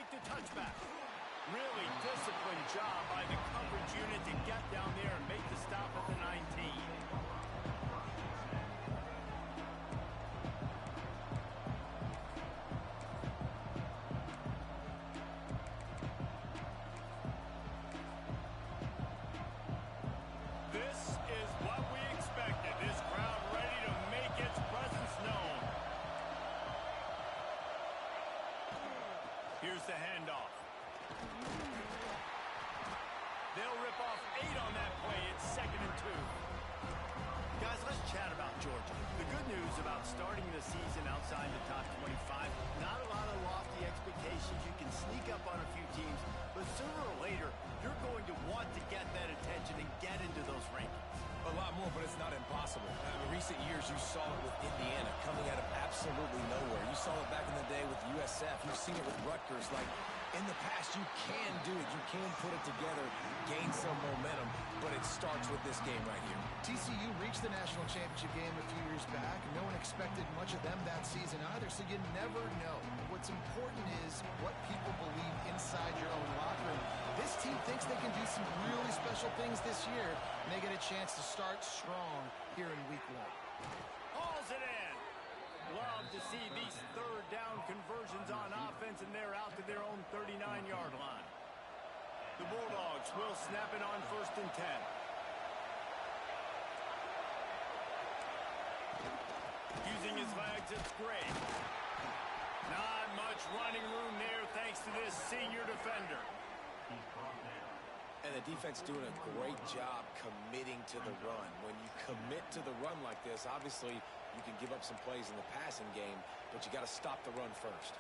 make the touchback. Really disciplined job by the coverage unit to get down there and make the stop at the 19. Here's the handoff. They'll rip off 8 on that play. It's 2nd and 2. Guys, let's chat about Georgia. The good news about starting the season outside the top 25, not a lot of lofty expectations. You can sneak up on a few teams, but sooner or later, you're going to want to get that attention and get into those rankings. A lot more, but it's not impossible. In recent years, you saw it with Indiana coming out of absolutely nowhere. You saw it back in the day with USF. You've seen it with Rutgers. Like, in the past, you can do it. You can put it together, gain some momentum, but it starts with this game right here. TCU reached the national championship game a few years back, and no one expected much of them that season either, so you never know. What's important is what people believe inside your own locker room. This team thinks they can do some really special things this year, and they get a chance to start strong here in week 1. Hauls it in. Love to see these third down conversions on offense, and they're out to their own 39-yard line. The Bulldogs will snap it on 1st and 10. Using his legs, it's great. Not much running room there thanks to this senior defender. And the defense doing a great job committing to the run. When you commit to the run like this, obviously you can give up some plays in the passing game, but you got to stop the run first.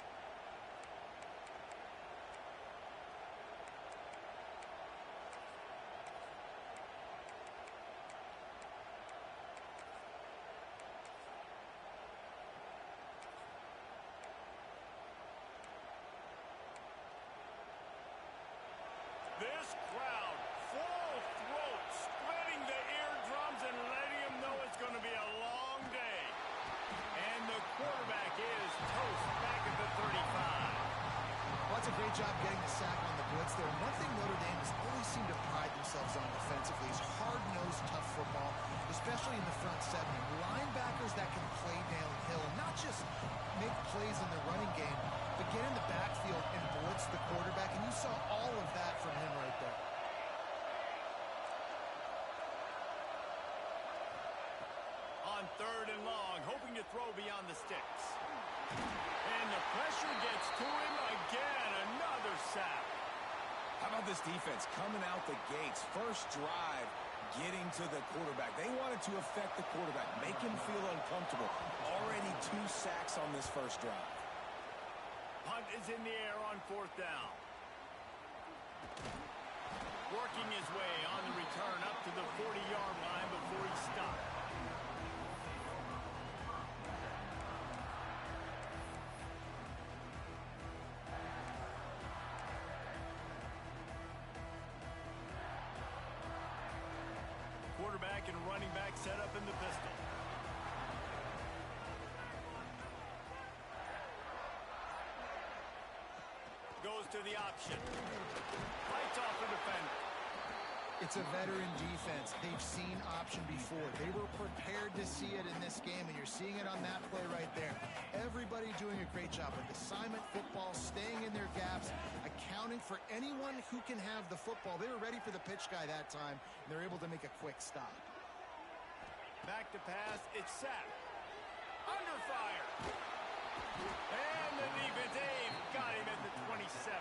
This crowd, full throat, spreading the eardrums and letting them know it's going to be a long day. And the quarterback is toast back at the 35. Well, that's a great job getting the sack on the blitz there. One thing Notre Dame has always seemed to pride themselves on defensively is hard-nosed, tough football, especially in the front seven. Linebackers that can play downhill and not just make plays in the running game, but get in the backfield and blitz the quarterback, and you saw all of that from him right there. On 3rd and long, hoping to throw beyond the sticks. And the pressure gets to him again, another sack. How about this defense coming out the gates, first drive, getting to the quarterback. They wanted to affect the quarterback, make him feel uncomfortable. Already 2 sacks on this first drive. Punt is in the air on 4th down. Working his way on the return up to the 40-yard line before he stopped. Quarterback and running back set up in the pistol. Goes to the option. Fights off the defender. It's a veteran defense. They've seen option before. They were prepared to see it in this game, and you're seeing it on that play right there. Everybody doing a great job with assignment football, staying in their gaps, accounting for anyone who can have the football. They were ready for the pitch guy that time, and they're able to make a quick stop. Back to pass. It's sacked. Under fire. And the defense, Dave got him at the 27.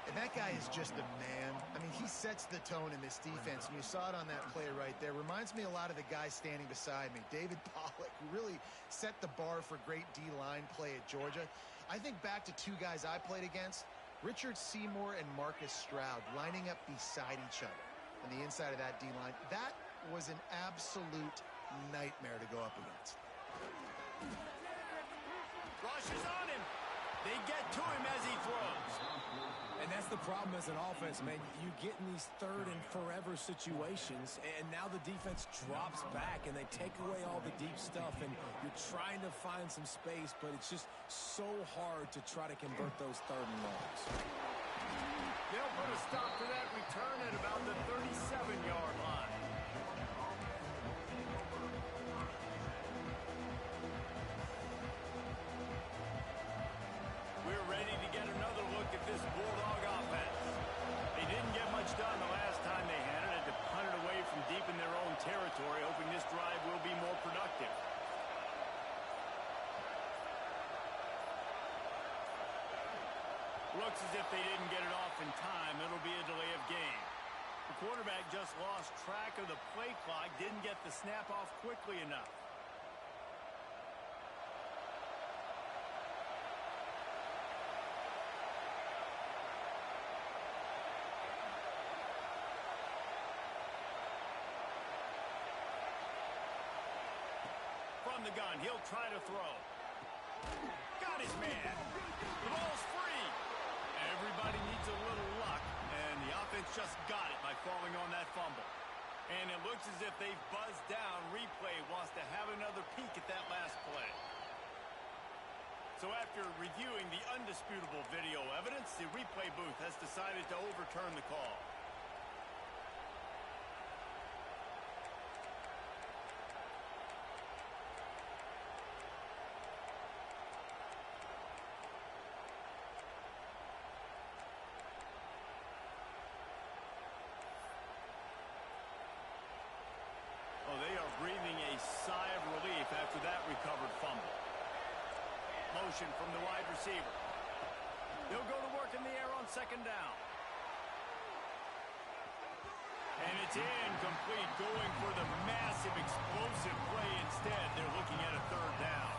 And that guy is just a man. I mean, he sets the tone in this defense, and you saw it on that play right there. Reminds me a lot of the guy standing beside me, David Pollock, who really set the bar for great D-line play at Georgia. I think back to 2 guys I played against, Richard Seymour and Marcus Stroud, lining up beside each other on the inside of that D-line. That was an absolute nightmare to go up against. Rush is on him. They get to him as he throws. And that's the problem as an offense, man. You get in these third and forever situations, and now the defense drops back, and they take away all the deep stuff, and you're trying to find some space, but it's just so hard to try to convert those third and longs. They'll put a stop to that return at about the 37-yard line. We're ready to get another look at this Bulldog offense. They didn't get much done the last time they had it. Had to punt it away from deep in their own territory, hoping this drive will be more productive. Looks as if they didn't get it off in time. It'll be a delay of game. The quarterback just lost track of the play clock, didn't get the snap off quickly enough. From the gun, he'll try to throw. Got his man. The ball's free. Everybody needs a little luck, and the offense just got it by falling on that fumble. And it looks as if they've buzzed down. Replay wants to have another peek at that last play. So after reviewing the undisputable video evidence, the replay booth has decided to overturn the call. Oh, they are breathing a sigh of relief after that recovered fumble. Motion from the wide receiver. They'll go to work in the air on second down. And it's incomplete, going for the massive explosive play instead. They're looking at a third down.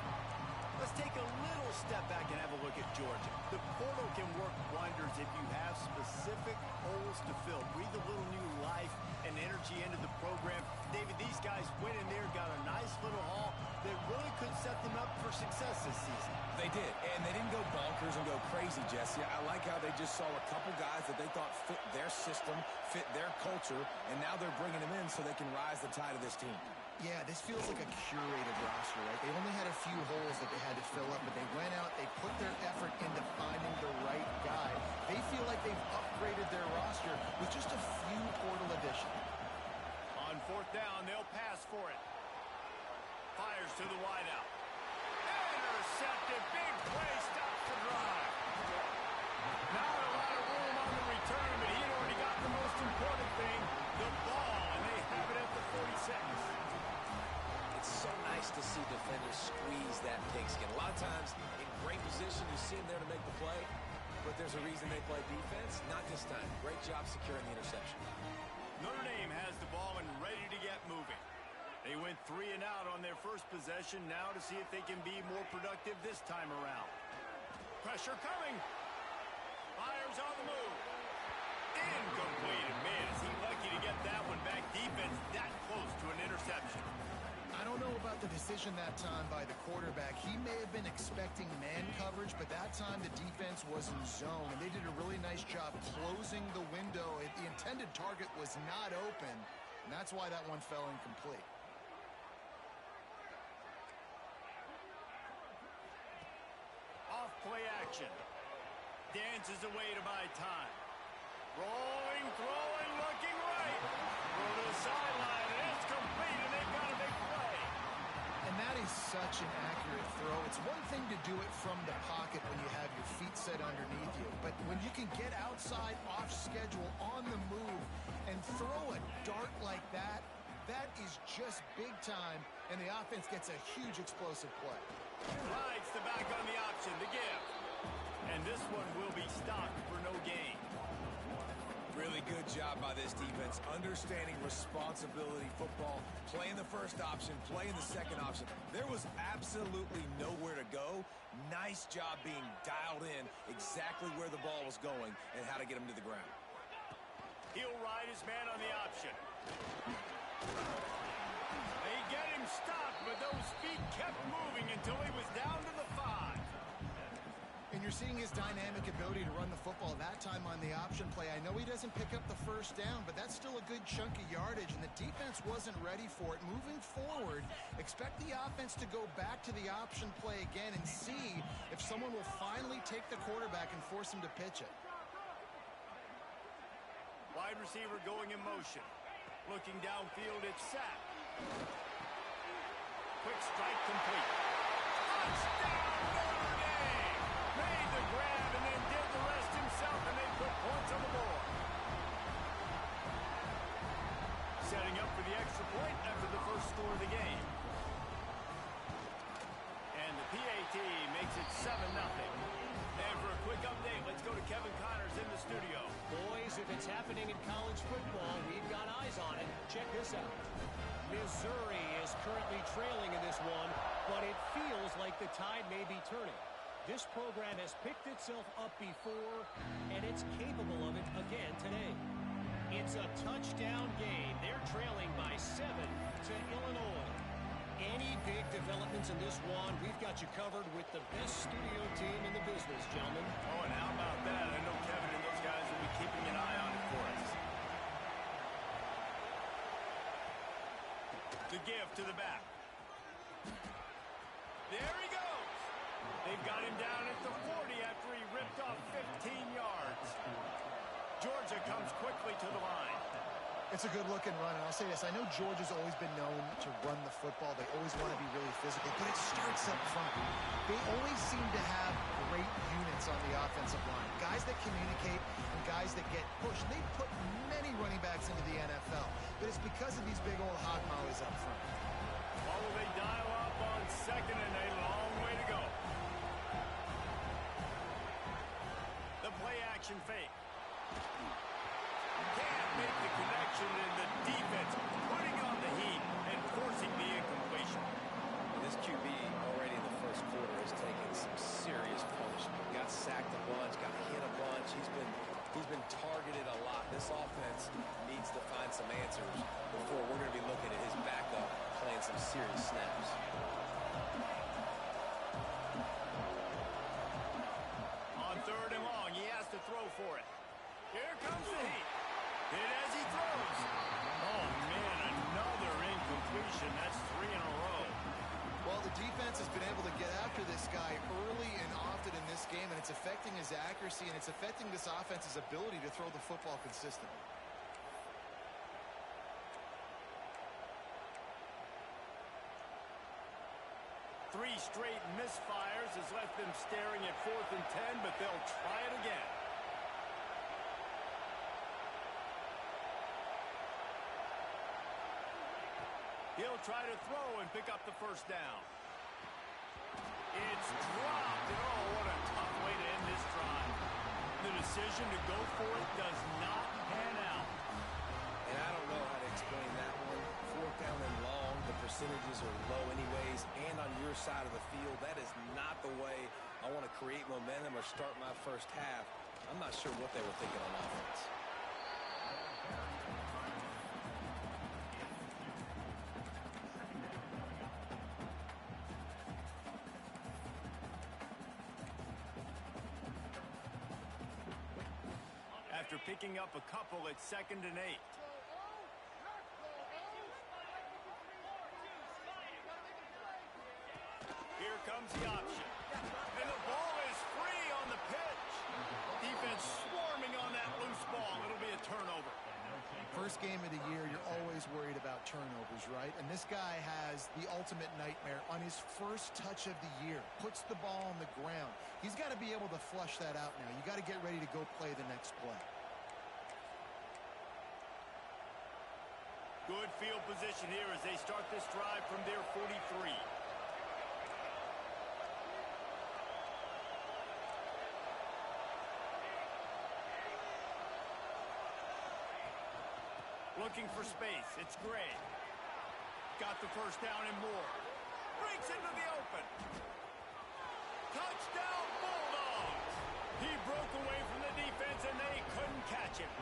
Let's take a little step back and have a look at Georgia. The portal can work wonders if you have specific holes to fill. Breathe a little new life and energy into the program. David, these guys went in there, got a nice little haul that really could set them up for success this season. They did, and they didn't go bonkers and go crazy, Jesse. I like how they just saw a couple guys that they thought fit their system, fit their culture, and now they're bringing them in so they can rise the tide of this team. Yeah, this feels like a curated roster, right? They only had a few holes that they had to fill up, but they went out, they put their effort into finding the right guy. They feel like they've upgraded their roster with just a few portal additions. On fourth down, they'll pass for it. Fires to the wideout. Intercepted. Big play. Stops the drive. Not a lot of room on the return, but he had already got the most important thing, the ball, and they have it at the 46. It's so nice to see defenders squeeze that pigskin. A lot of times, in great position, you see them there to make the play, but there's a reason they play defense. Not this time. Great job securing the interception. Notre Dame has the ball and ready to get moving. They went 3 and out on their first possession, now to see if they can be more productive this time around. Pressure coming. Fires on the move. Incomplete. And man, is he lucky to get that one back. Defense that close to an interception. I don't know about the decision that time by the quarterback. He may have been expecting man coverage, but that time the defense was in zone, and they did a really nice job closing the window. The intended target was not open, and that's why that one fell incomplete. Off play action. Dances away to buy time. Rolling, throwing, looking right. Go to the sideline, and it's complete, and they've got a big play. And that is such an accurate throw. It's one thing to do it from the pocket when you have your feet set underneath you, but when you can get outside, off schedule, on the move, and throw a dart like that, that is just big time, and the offense gets a huge explosive play. Rides the back on the option, the give. And this one will be stopped for no gain. Really good job by this defense, understanding responsibility football, playing the first option, playing the second option. There was absolutely nowhere to go. Nice job being dialed in exactly where the ball was going and how to get him to the ground. He'll ride his man on the option. They get him stopped, but those feet kept moving until he was down to the 5. And And you're seeing his dynamic ability to run the football, that time on the option play. I know he doesn't pick up the first down, but that's still a good chunk of yardage, and the defense wasn't ready for it. Moving forward, expect the offense to go back to the option play again and see if someone will finally take the quarterback and force him to pitch it. Wide receiver going in motion. Looking downfield, it's sacked. Quick strike complete. Touchdown, Notre Dame! Made the grab and then did the rest himself, and they put points on the board. Setting up for the extra point after the first score of the game. And the PAT makes it 7-0. And for a quick update, let's go to Kevin Connors in the studio. Boys, if it's happening in college football, we've got eyes on it. Check this out. Missouri is currently trailing in this one, but it feels like the tide may be turning. This program has picked itself up before, and it's capable of it again today. It's a touchdown game. They're trailing by 7 to Illinois. Any big developments in this one, we've got you covered with the best studio team in the business, gentlemen. Oh, and how about that? I know Kevin and those guys will be keeping an eye on it for us. The give to the back. There he goes. They've got him down at the 40 after he ripped off 15 yards. Georgia comes quickly to the line. It's a good-looking run, and I'll say this. I know Georgia's always been known to run the football. They always want to be really physical, but it starts up front. They always seem to have great units on the offensive line, guys that communicate and guys that get pushed. They put many running backs into the NFL, but it's because of these big old hog mollies up front. What will they dial up on second, and a long way to go. The play-action fake. Can't make the connection, and the defense putting on the heat and forcing the incompletion. This QB already in the first quarter has taken some serious punishment. Got sacked a bunch, got hit a bunch. He's been targeted a lot. This offense needs to find some answers before we're going to be looking at his backup playing some serious snaps. On third and long, he has to throw for it. Here comes the heat. Hit as he throws. Oh, man, another incompletion. That's 3 in a row. Well, the defense has been able to get after this guy early and often in this game, and it's affecting his accuracy, and it's affecting this offense's ability to throw the football consistently. Three straight misfires has left them staring at 4th and 10, but they'll try it again. He'll try to throw and pick up the first down. It's dropped, and oh, what a tough way to end this drive. The decision to go for it does not pan out. And I don't know how to explain that one. 4th down and long, the percentages are low anyways, and on your side of the field, that is not the way I want to create momentum or start my first half. I'm not sure what they were thinking on offense. After picking up a couple at 2nd and 8. Here comes the option. And the ball is free on the pitch. Defense swarming on that loose ball. It'll be a turnover. First game of the year, you're always worried about turnovers, right? And this guy has the ultimate nightmare on his first touch of the year. Puts the ball on the ground. He's got to be able to flush that out now. You got to get ready to go play the next play. Good field position here as they start this drive from their 43. Looking for space. It's Gray. Got the first down and more. Breaks into the open. Touchdown, Bulldogs! He broke away from the defense, and they couldn't catch him.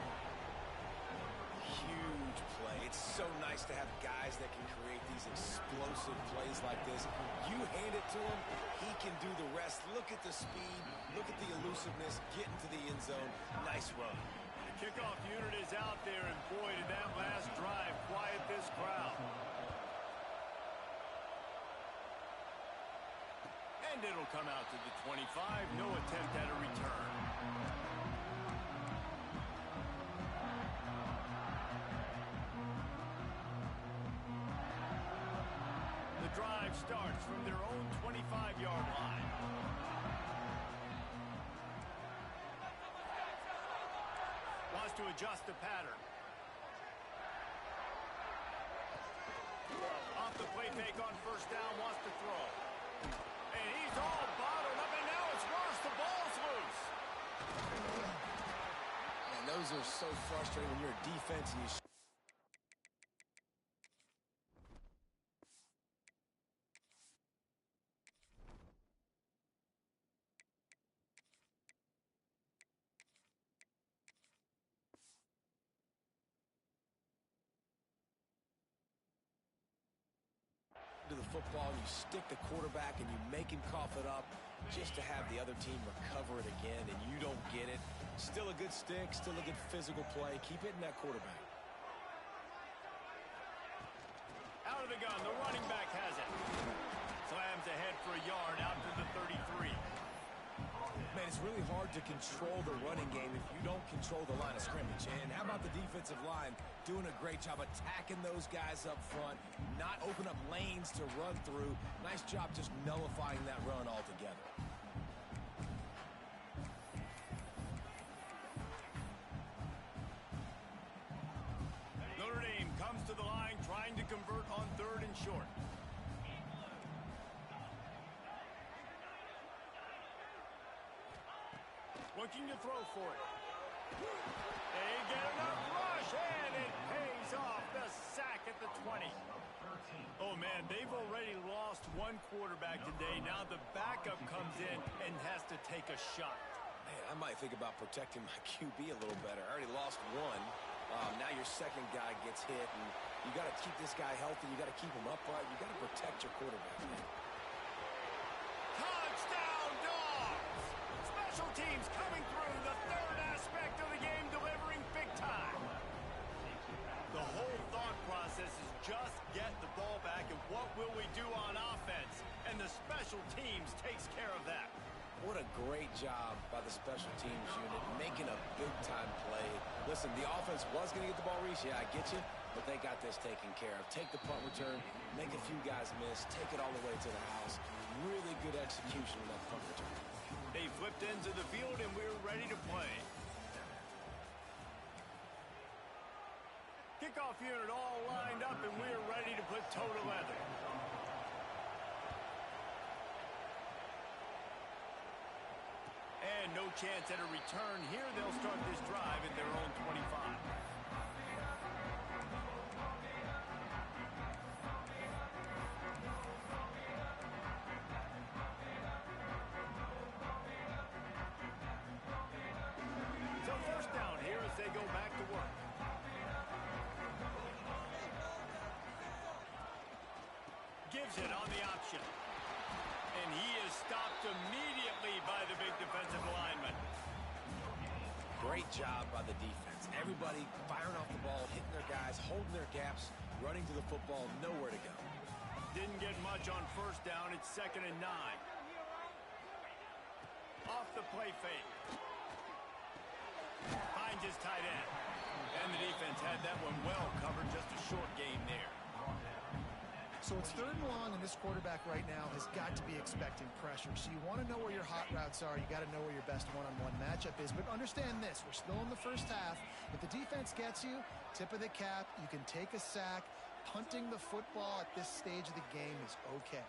huge play. It's so nice to have guys that can create these explosive plays like this. You hand it to him, he can do the rest. Look at the speed, look at the elusiveness, get into the end zone. Nice run. The kickoff unit is out there, and boy, did that last drive quiet this crowd. And it'll come out to the 25. No attempt at a return. The drive starts from their own 25-yard line. Wants to adjust the pattern. Off the play fake on first down, wants to throw. And he's all bottled up, and now it's worse. The ball's loose. And those are so frustrating when you're a defense and you to the football, and you stick the quarterback and you make him cough it up just to have the other team recover it again, and you don't get it. Still a good stick, still a good physical play. Keep hitting that quarterback. Out of the gun, the running back has it. Slams ahead for a yard out to the 33. Man, it's really hard to control the running game if you don't control the line of scrimmage. And how about the defensive line doing a great job attacking those guys up front, not open up lanes to run through. Nice job just nullifying that run altogether. Notre Dame comes to the line trying to convert on 3rd and short. Looking to throw for it. They get enough rush, and it pays off. The sack at the 20. Oh, man, they've already lost one quarterback today. Now the backup comes in and has to take a shot. Man, I might think about protecting my QB a little better. I already lost one. Now your second guy gets hit, and you got to keep this guy healthy. You got to keep him upright. You got to protect your quarterback, man. Touchdown, Dogs! Special teams coming through, the third aspect of the game, delivering big time. The whole thought process is just get the ball back, and what will we do on offense? And the special teams takes care of that. What a great job by the special teams unit, making a big-time play. Listen, the offense was going to get the ball reached. Yeah, I get you, but they got this taken care of. Take the punt return, make a few guys miss, take it all the way to the house. Really good execution on that punt return. They flipped into the field, and we're ready to play. Kickoff unit all lined up, and we're ready to put toe to leather. And no chance at a return here. They'll start this drive at their own 25. So first down here as they go back to work. Gives it on the option. And he is stopped immediately by the big defensive lineman. Great job by the defense. Everybody firing off the ball, hitting their guys, holding their gaps, running to the football, nowhere to go. Didn't get much on first down. It's 2nd and 9. Off the play fake. Finds his tight end. And the defense had that one well covered. Just a short game there. So it's 3rd and long, and this quarterback right now has got to be expecting pressure. So you want to know where your hot routes are. You got to know where your best one-on-one matchup is. But understand this, we're still in the first half. If the defense gets you, tip of the cap, you can take a sack. Punting the football at this stage of the game is okay.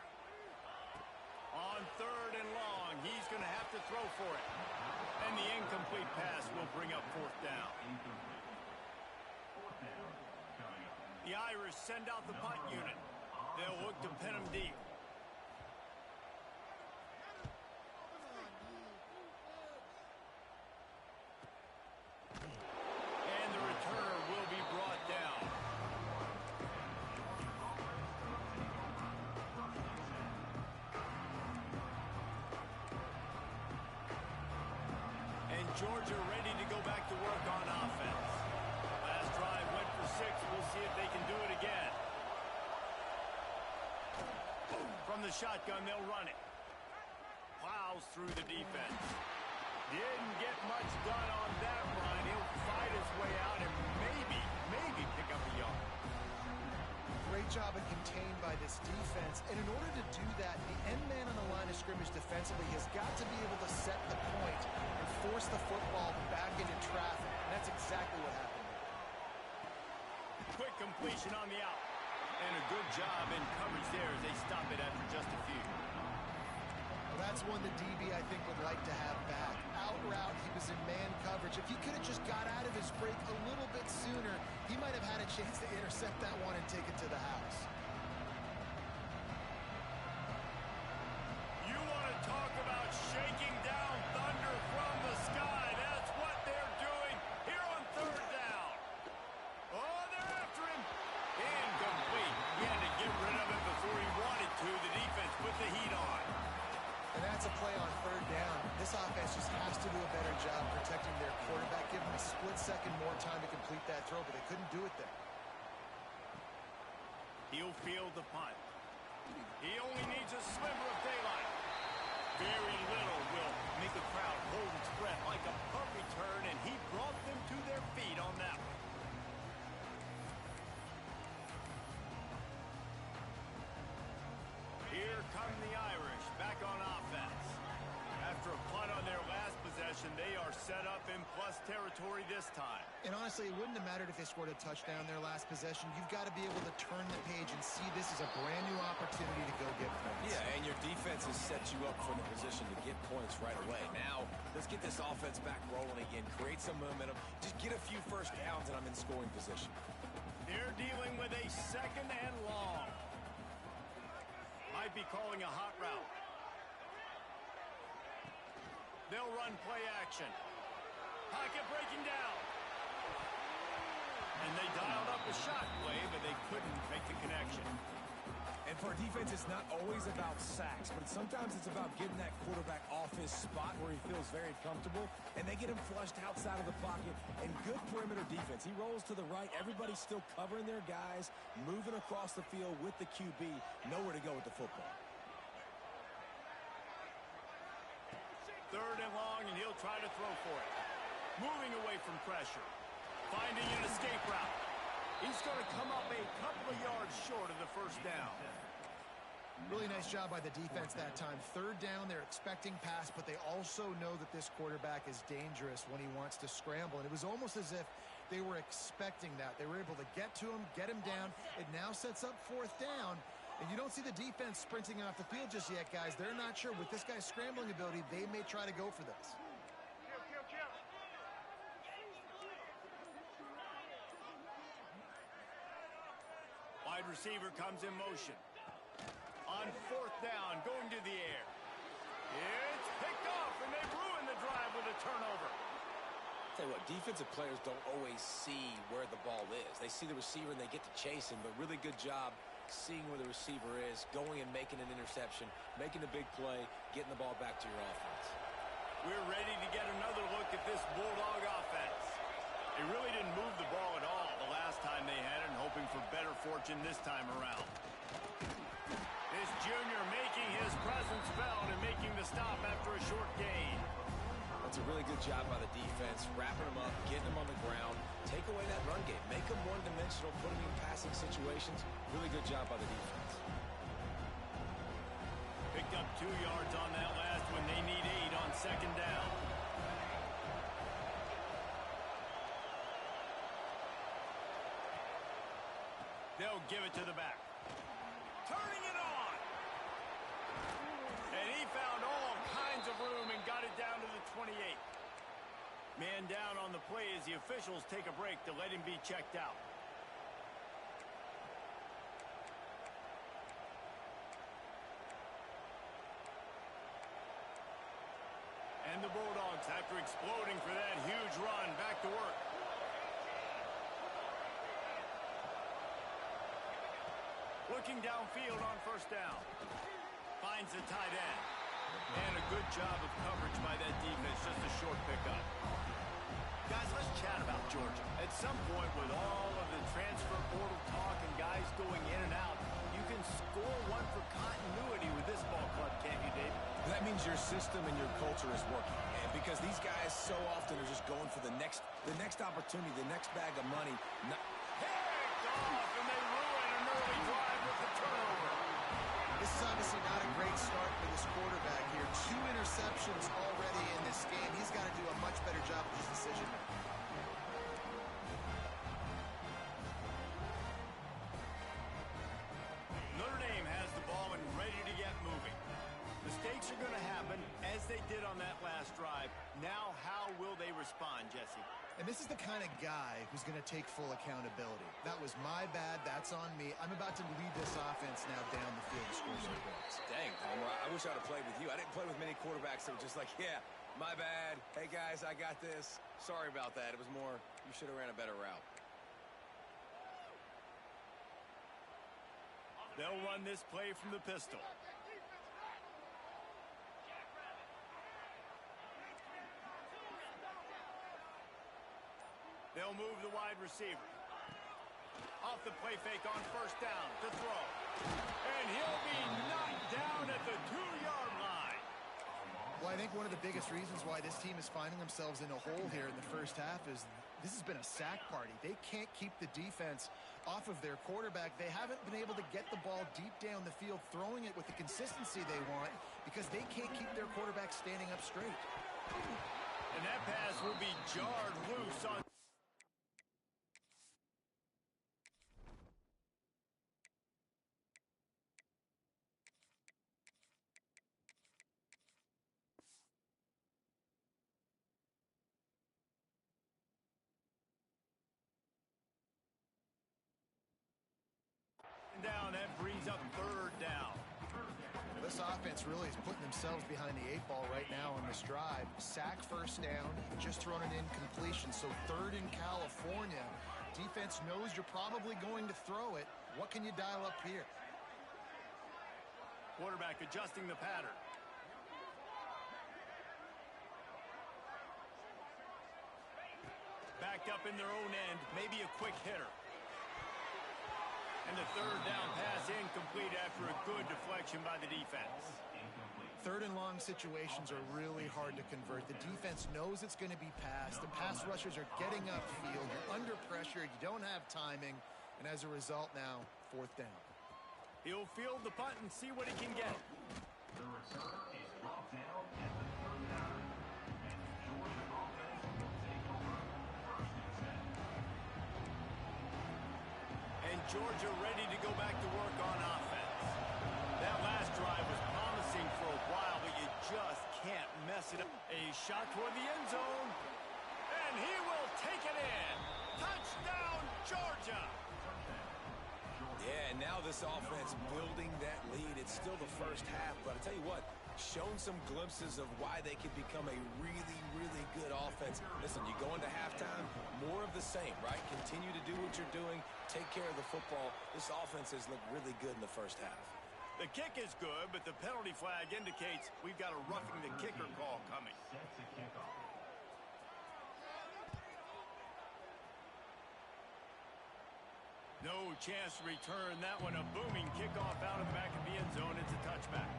On 3rd and long, he's going to have to throw for it. And the incomplete pass will bring up 4th down. The Irish send out the punt unit. They'll look to pin him deep. And the returner will be brought Georgia ready to go back to work on offense. Last drive went for 6. We'll see if they can do it again. From the shotgun, they'll run it. Plows through the defense. Didn't get much done on that run. He'll fight his way out and maybe pick up a yard. Great job of contained by this defense. And in order to do that, the end man on the line of scrimmage defensively has got to be able to set the point and force the football back into traffic. And that's exactly what happened. Quick completion on the out. And a good job in coverage there as they stop it after just a few. Well, that's one the DB, I think, would like to have back. Out route, he was in man coverage. If he could have just got out of his break a little bit sooner, he might have had a chance to intercept that one and take it to the house. You want to talk about shaking down thunder from the sky. That's what they're doing here on 3rd down. Oh, they're after him. Incomplete. He had to get rid of it before he wanted to. The defense put the heat on. And that's a play on 3rd down. This offense just has to do a better job protecting their quarterback, give him a split second more time to complete that throw, but they couldn't do it there. He'll field the punt. He only needs a sliver of daylight. Very little will make the crowd hold its breath like a punt return, and he brought them to their feet on that one. Here come the Irish back on offense. After a punt on their last possession, they are set up in plus territory this time. And honestly, it wouldn't have mattered if they scored a touchdown their last possession. You've got to be able to turn the page and see this as a brand new opportunity to go get points. Yeah, and your defense has set you up for the position to get points right away. Now, let's get this offense back rolling again, create some momentum, just get a few first downs, and I'm in scoring position. They're dealing with a 2nd and long. Might be calling a hot route. They'll run play action. Pocket breaking down. And they dialed up a shot play, but they couldn't make the connection. And for defense, it's not always about sacks, but sometimes it's about getting that quarterback off his spot where he feels very comfortable, and they get him flushed outside of the pocket. And good perimeter defense. He rolls to the right. Everybody's still covering their guys, moving across the field with the QB. Nowhere to go with the football. 3rd and long, and he'll try to throw for it. Moving away from pressure. Finding an escape route. He's going to come up a couple of yards short of the 1st down. Really nice job by the defense that time. 3rd down, they're expecting pass, but they also know that this quarterback is dangerous when he wants to scramble. And it was almost as if they were expecting that. They were able to get to him, get him down. It now sets up 4th down. And you don't see the defense sprinting off the field just yet, guys. They're not sure. With this guy's scrambling ability, they may try to go for this. Wide receiver comes in motion. On 4th down, going to the air. It's picked off, and they ruin the drive with a turnover. Tell you what, defensive players don't always see where the ball is. They see the receiver and they get to chase him, but really good job seeing where the receiver is, going and making an interception, making a big play, getting the ball back to your offense. We're ready to get another look at this Bulldog offense. They really didn't move the ball at all the last time they had it, and hoping for better fortune this time around. This junior making his presence felt and making the stop after a short gain. That's a really good job by the defense, wrapping them up, getting them on the ground, take away that run game, make them one-dimensional, put them in passing situations. Really good job by the defense. Picked up 2 yards on that last one. They need 8 on 2nd down. They'll give it to the back. Turning it on. And he found all kinds of room and got it down to the 28. Man down on the play as the officials take a break to let him be checked out. And the Bulldogs, after exploding for that huge run, back to work. Looking downfield on 1st down. Finds the tight end. And a good job of coverage by that defense, just a short pickup. Guys, let's chat about Georgia. At some point, with all of the transfer portal talk and guys going in and out, you can score one for continuity with this ball club, can't you, Dave? That means your system and your culture is working. And because these guys so often are just going for the next opportunity, the next bag of money. Picked off, and they ruin an early drive with the turnover. This is obviously not a great start for this quarterback here. 2 interceptions already in this game. He's got to do a much better job of his decision making. Notre Dame has the ball and ready to get moving. Mistakes are going to happen, as they did on that last drive. Now, how will they respond, Jesse? And this is the kind of guy who's going to take full accountability. That was my bad. That's on me. I'm about to lead this offense now down the field to score some points. Dang, Palmer, I wish I'd have played with you. I didn't play with many quarterbacks that were just like, yeah, my bad. Hey, guys, I got this. Sorry about that. It was more, you should have ran a better route. They'll run this play from the pistol. They'll move the wide receiver. Off the play fake on first down to throw. And he'll be knocked down at the 2-yard line. Well, I think one of the biggest reasons why this team is finding themselves in a hole here in the first half is this has been a sack party. They can't keep the defense off of their quarterback. They haven't been able to get the ball deep down the field, throwing it with the consistency they want because they can't keep their quarterback standing up straight. And that pass will be jarred loose on... down. That brings up third down. This offense really is putting themselves behind the 8 ball right now on this drive. Sack first down, just thrown an incompletion. So third in California. Defense knows you're probably going to throw it. What can you dial up here? Quarterback adjusting the pattern. Backed up in their own end, maybe a quick hitter. And the third down pass incomplete after a good deflection by the defense. Third and long situations are really hard to convert. The defense knows it's going to be passed. The pass rushers are getting upfield. You're under pressure. You don't have timing. And as a result now, fourth down. He'll field the punt and see what he can get. The return is brought down at the 3rd down. And the Georgia offense will take over 1st and 10. And Georgia ready to go back to work on offense. That last drive was promising for a while, but you just can't mess it up. A shot toward the end zone, and he will take it in. Touchdown, Georgia! Yeah, and now this offense building that lead. It's still the first half, but I tell you what, shown some glimpses of why they could become a really, really good offense. Listen, you go into halftime, more of the same, right? Continue to do what you're doing, take care of the football. This offense has looked really good in the first half. The kick is good, but the penalty flag indicates we've got a roughing the kicker call coming. Sets a kickoff. No chance to return that one. A booming kickoff out of the back of the end zone. It's a touchback.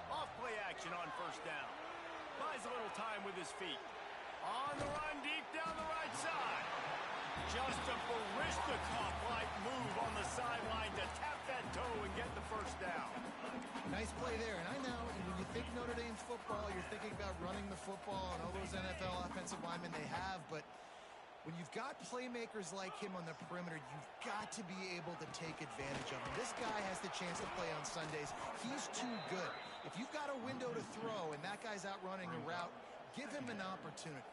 Off-play action on first down. Buys a little time with his feet. On the run deep down the right side. Just a Barishnikov-like move on the sideline to tap that toe and get the first down. Nice play there. And I know when you think Notre Dame football, you're thinking about running the football and all those NFL offensive linemen they have. But when you've got playmakers like him on the perimeter, you've got to be able to take advantage of him. This guy has the chance to play on Sundays. He's too good. If you've got a window to throw and that guy's out running a route, give him an opportunity.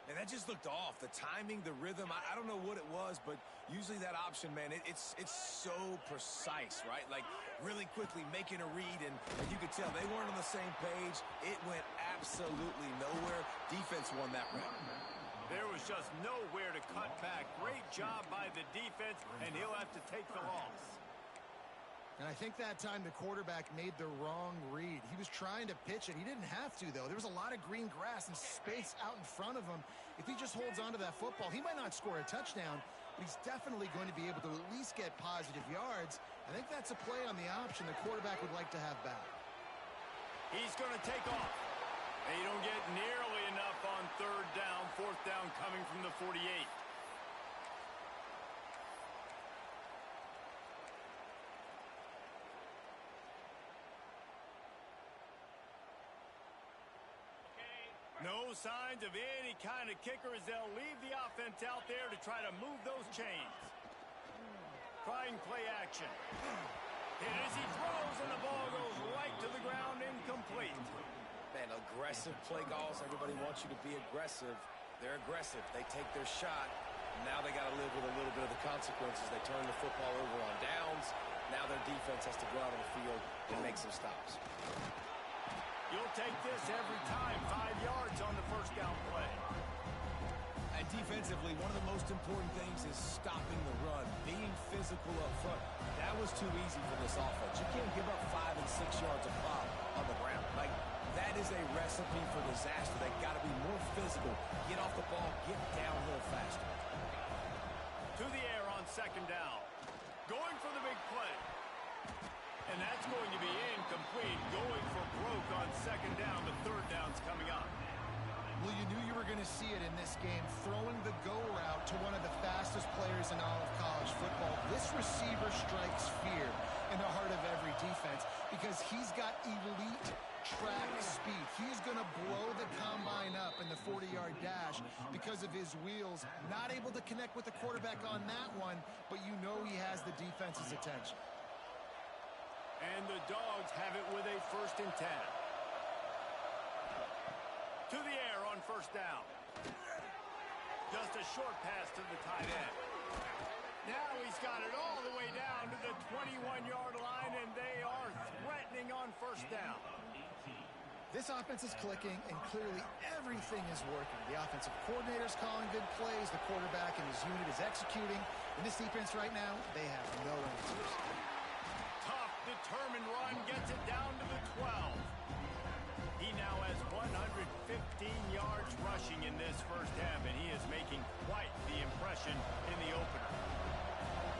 And that just looked off. The timing, the rhythm, I don't know what it was, but usually that option, man, it's so precise, right? Like really quickly making a read, and you could tell they weren't on the same page. It went absolutely nowhere. Defense won that round. There was just nowhere to cut back. Great job by the defense, and he'll have to take the loss. And I think that time the quarterback made the wrong read. He was trying to pitch it. He didn't have to, though. There was a lot of green grass and space out in front of him. If he just holds on to that football, he might not score a touchdown, but he's definitely going to be able to at least get positive yards. I think that's a play on the option the quarterback would like to have back. He's going to take off. They don't get nearly enough on third down. Fourth down coming from the 48. No signs of any kind of kicker as they'll leave the offense out there to try to move those chains. Trying play action. Hit as he throws, and the ball goes right to the ground, incomplete. Man, aggressive play calls. Everybody wants you to be aggressive. They're aggressive. They take their shot. Now they got to live with a little bit of the consequences. They turn the football over on downs. Now their defense has to go out on the field and make some stops. You'll take this every time. 5 yards on the first down play. And defensively, one of the most important things is stopping the run, being physical up front. That was too easy for this offense. You can't give up 5 and 6 yards a pop on the ground. Like, that is a recipe for disaster. They got to be more physical, get off the ball, get downhill faster. To the air on second down. Going for the big play. And that's going to be incomplete. Going for broke on second down. The third down's coming up. Well, you knew you were going to see it in this game, throwing the go route to one of the fastest players in all of college football. This receiver strikes fear in the heart of every defense because he's got elite track speed. He's going to blow the combine up in the 40-yard dash because of his wheels. Not able to connect with the quarterback on that one, but you know he has the defense's attention. And the Dogs have it with a 1st and 10. To the air on first down. Just a short pass to the tight end. Now he's got it all the way down to the 21-yard line, and they are threatening on first down. This offense is clicking, and clearly everything is working. The offensive coordinator's calling good plays. The quarterback and his unit is executing. In this defense right now, they have no answers. Tough, determined run gets it down to the 12. He now has 115 yards rushing in this first half, and he is making quite the impression in the opener.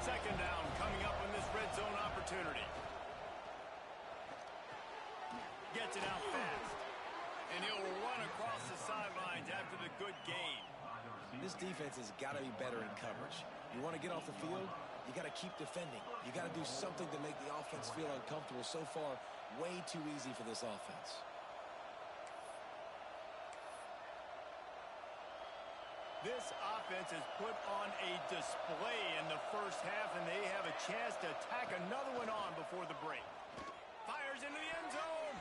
Second down coming up on this red zone opportunity. Gets it out fast. And he'll run across the sidelines after the good gain. This defense has got to be better in coverage. You want to get off the field, you got to keep defending. You got to do something to make the offense feel uncomfortable. So far, way too easy for this offense. This offense has put on a display in the first half, and they have a chance to tack another one on before the break. Fires into the end zone.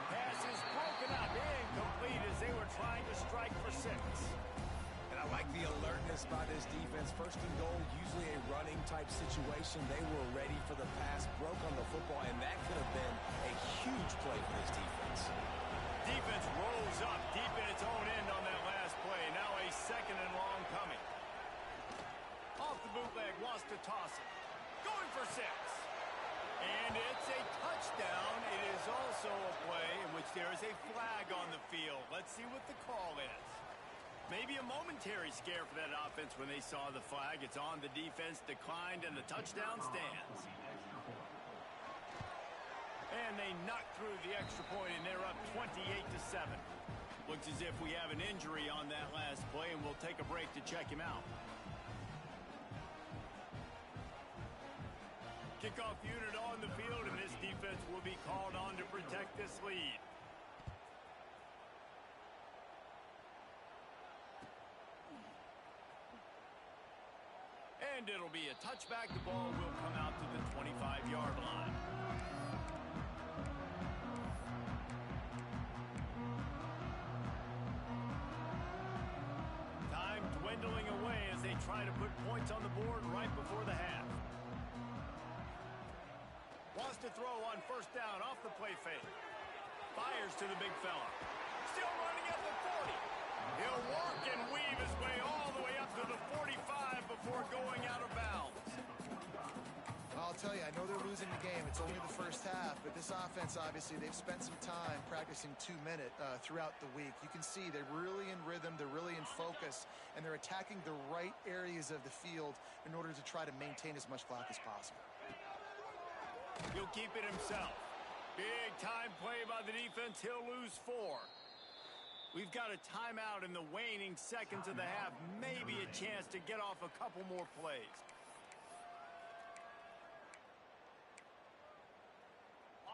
Pass is broken up, incomplete as they were trying to strike for 6. And I like the alertness by this defense. First and goal, usually a running type situation. They were ready for the pass, broke on the football, and that could have been a huge play for this defense. Defense rolls up deep in its own end on that last play. Now a second and long coming. Off the bootleg, wants to toss it. Going for 6. And it's a touchdown. It is also a play in which there is a flag on the field. Let's see what the call is. Maybe a momentary scare for that offense when they saw the flag. It's on, the defense declined, and the touchdown stands. And they knocked through the extra point, and they're up 28-7. Looks as if we have an injury on that last play, and we'll take a break to check him out. Kickoff unit on the field, and this defense will be called on to protect this lead. And it'll be a touchback. The ball will come out to the 25-yard line. dwindling away as they try to put points on the board right before the half. Wants to throw on first down off the play fake. Fires to the big fella. Still running at the 40. He'll work and weave his way all the way up to the 45 before going out of bounds. I'll tell you, I know they're losing the game. It's only the first half, but this offense, obviously, they've spent some time practicing 2-minute throughout the week. You can see they're really in rhythm, they're really in focus, and they're attacking the right areas of the field in order to try to maintain as much clock as possible. He'll keep it himself. Big time play by the defense. He'll lose 4. We've got a timeout in the waning seconds of the half. Maybe a chance to get off a couple more plays.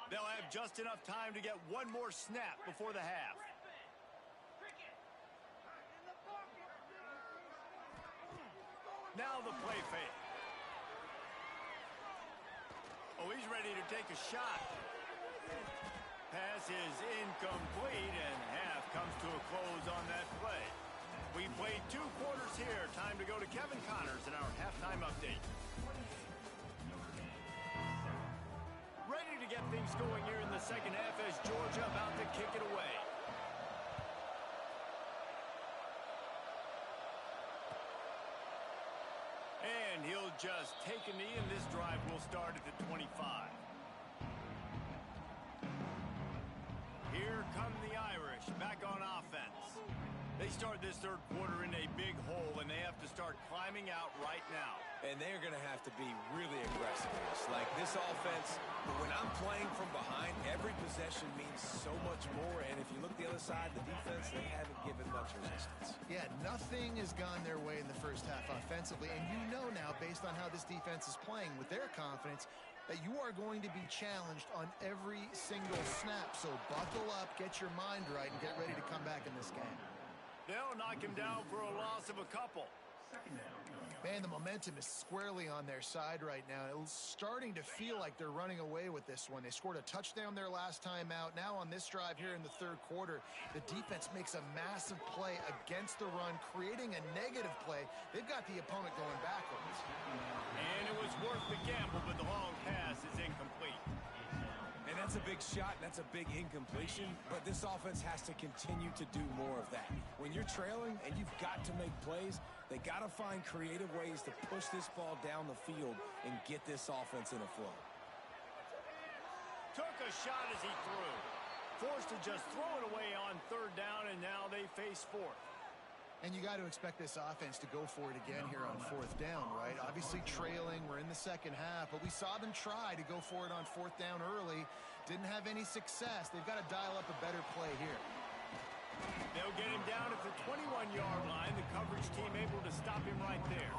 They'll have just enough time to get one more snap before the half. Now the play fake. Oh, he's ready to take a shot. Pass is incomplete, and half comes to a close on that play. We played 2 quarters here. Time to go to Kevin Connors in our halftime update. Ready to get things going here in the second half as Georgia about to kick it away. And he'll just take a knee, and this drive will start at the 25. Here come the Irish back on offense. They start this third quarter in a big hole, and they have to start climbing out right now. And they're going to have to be really aggressive. Like this offense, when I'm playing from behind, every possession means so much more. And if you look the other side, the defense, they haven't given much resistance. Yeah, nothing has gone their way in the first half offensively. And you know now, based on how this defense is playing with their confidence, that you are going to be challenged on every single snap. So buckle up, get your mind right, and get ready to come back in this game. They'll knock him down for a loss of a couple. Man, the momentum is squarely on their side right now. It's starting to feel like they're running away with this one. They scored a touchdown their last time out. Now on this drive here in the third quarter, the defense makes a massive play against the run, creating a negative play. They've got the opponent going backwards. And it was worth the gamble, but the long pass is incomplete. And that's a big shot, and that's a big incompletion, but this offense has to continue to do more of that. When you're trailing and you've got to make plays, they got to find creative ways to push this ball down the field and get this offense in a flow. Took a shot as he threw. Forced to just throw it away on third down, and now they face 4th. And you got to expect this offense to go for it again here on 4th down, right? Obviously trailing, we're in the second half, but we saw them try to go for it on 4th down early. Didn't have any success. They've got to dial up a better play here. They'll get him down at the 21-yard line. The coverage team able to stop him right there.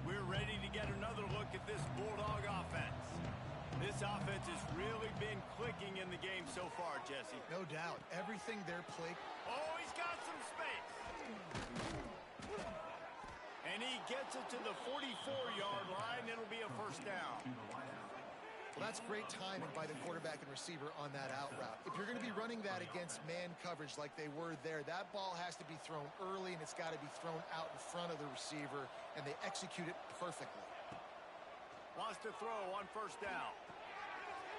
We're ready to get another look at this Bulldog offense. This offense has really been clicking in the game so far, Jesse. No doubt. Everything they're playing. Oh, he's got some space. And he gets it to the 44-yard line. It'll be a first down. Well, that's great timing by the quarterback and receiver on that out route. If you're going to be running that against man coverage like they were there, that ball has to be thrown early, and it's got to be thrown out in front of the receiver, and they execute it perfectly. Wants to throw on first down.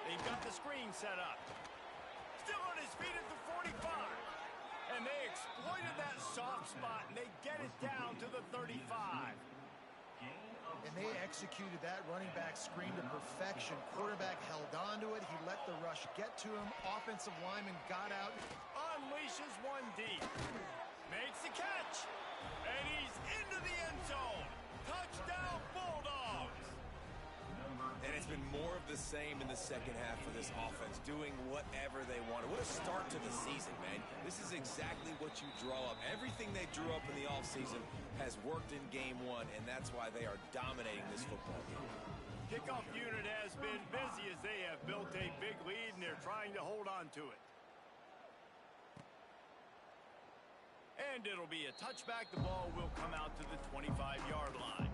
They've got the screen set up. Still on his feet at the 45. And they exploited that soft spot, and they get it down to the 35. And they executed that running back screen to perfection. Quarterback held on to it. He let the rush get to him. Offensive lineman got out. Unleashes one deep. Makes the catch. And he's into the end zone. Touchdown, Bulldogs. And it's been more of the same in the second half for this offense, doing whatever they wanted. What a start to the season, man. This is exactly what you draw up. Everything they drew up in the offseason has worked in game 1, and that's why they are dominating this football game. Kickoff unit has been busy as they have built a big lead, and they're trying to hold on to it. And it'll be a touchback. The ball will come out to the 25-yard line.